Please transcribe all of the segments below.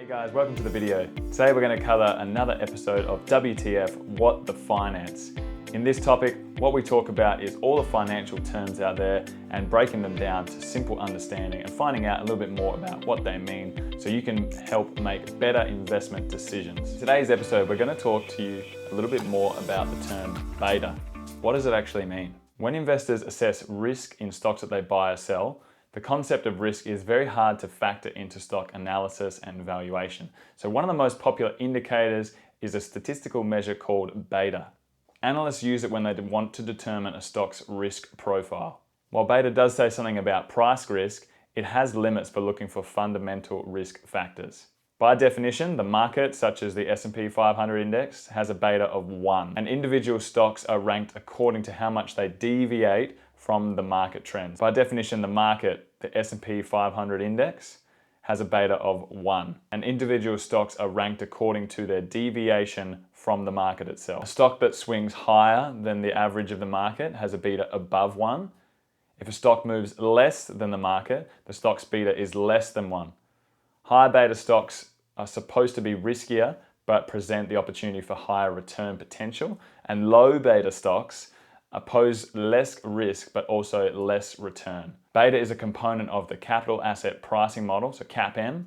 Hey guys, welcome to the video. Today we're going to cover another episode of WTF, What the Finance. In this topic, what we talk about is all the financial terms out there and breaking them down to simple understanding and finding out a little bit more about what they mean so you can help make better investment decisions. In today's episode, we're going to talk to you a little bit more about the term beta. What does it actually mean? When investors assess risk in stocks that they buy or sell, the concept of risk is very hard to factor into stock analysis and valuation. So one of the most popular indicators is a statistical measure called beta. Analysts use it when they want to determine a stock's risk profile. While beta does say something about price risk, it has limits for looking for fundamental risk factors. By definition, the market, such as the S&P 500 index, has a beta of 1, and individual stocks are ranked according to how much they deviate from the market trends. By definition, the market, the S&P 500 index, has a beta of 1, and individual stocks are ranked according to their deviation from the market itself. A stock that swings higher than the average of the market has a beta above 1. If a stock moves less than the market, the stock's beta is less than 1. High beta stocks are supposed to be riskier, but present the opportunity for higher return potential, and low beta stocks pose less risk, but also less return. Beta is a component of the capital asset pricing model, so CAPM,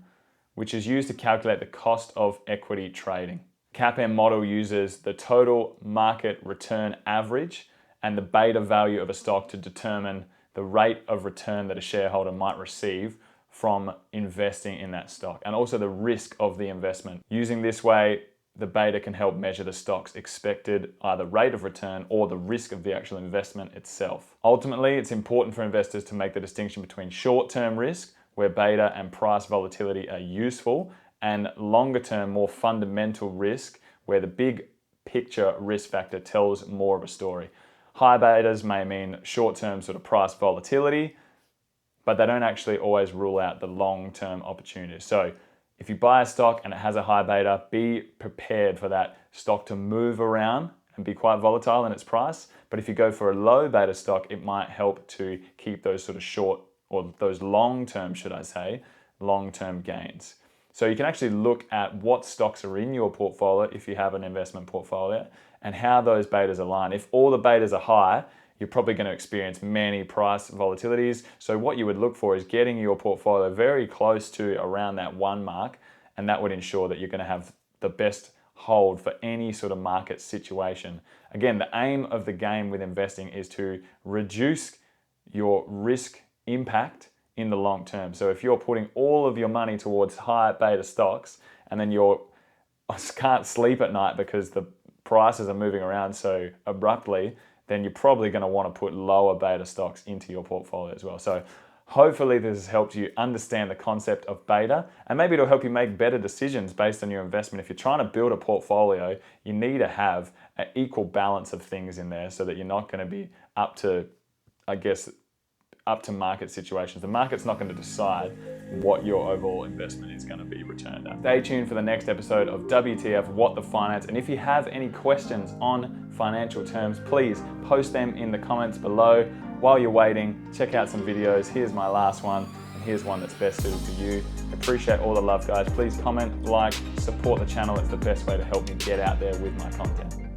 which is used to calculate the cost of equity trading. CAPM model uses the total market return average and the beta value of a stock to determine the rate of return that a shareholder might receive from investing in that stock, and also the risk of the investment. Using this way, the beta can help measure the stock's expected either rate of return or the risk of the actual investment itself. Ultimately, it's important for investors to make the distinction between short-term risk, where beta and price volatility are useful, and longer-term, more fundamental risk, where the big picture risk factor tells more of a story. High betas may mean short-term sort of price volatility, but they don't actually always rule out the long-term opportunities. So if you buy a stock and it has a high beta, be prepared for that stock to move around and be quite volatile in its price. But if you go for a low beta stock, it might help to keep those sort of short, or those long-term, should I say, long-term gains. So you can actually look at what stocks are in your portfolio if you have an investment portfolio and how those betas align. If all the betas are high, you're probably going to experience many price volatilities. So what you would look for is getting your portfolio very close to around that 1 mark, and that would ensure that you're going to have the best hold for any sort of market situation. Again, the aim of the game with investing is to reduce your risk impact in the long term. So if you're putting all of your money towards high beta stocks and then you can't sleep at night because the prices are moving around so abruptly, then you're probably going to want to put lower beta stocks into your portfolio as well. So hopefully this has helped you understand the concept of beta, and maybe it'll help you make better decisions based on your investment. If you're trying to build a portfolio, you need to have an equal balance of things in there so that you're not going to be up to market situations. The market's not going to decide what your overall investment is going to be returned at. Stay tuned for the next episode of WTF, What the Finance. And if you have any questions on financial terms, please post them in the comments below. While you're waiting, check out some videos. Here's my last one, and here's one that's best suited for you. Appreciate all the love, guys. Please comment, like, support the channel. It's the best way to help me get out there with my content.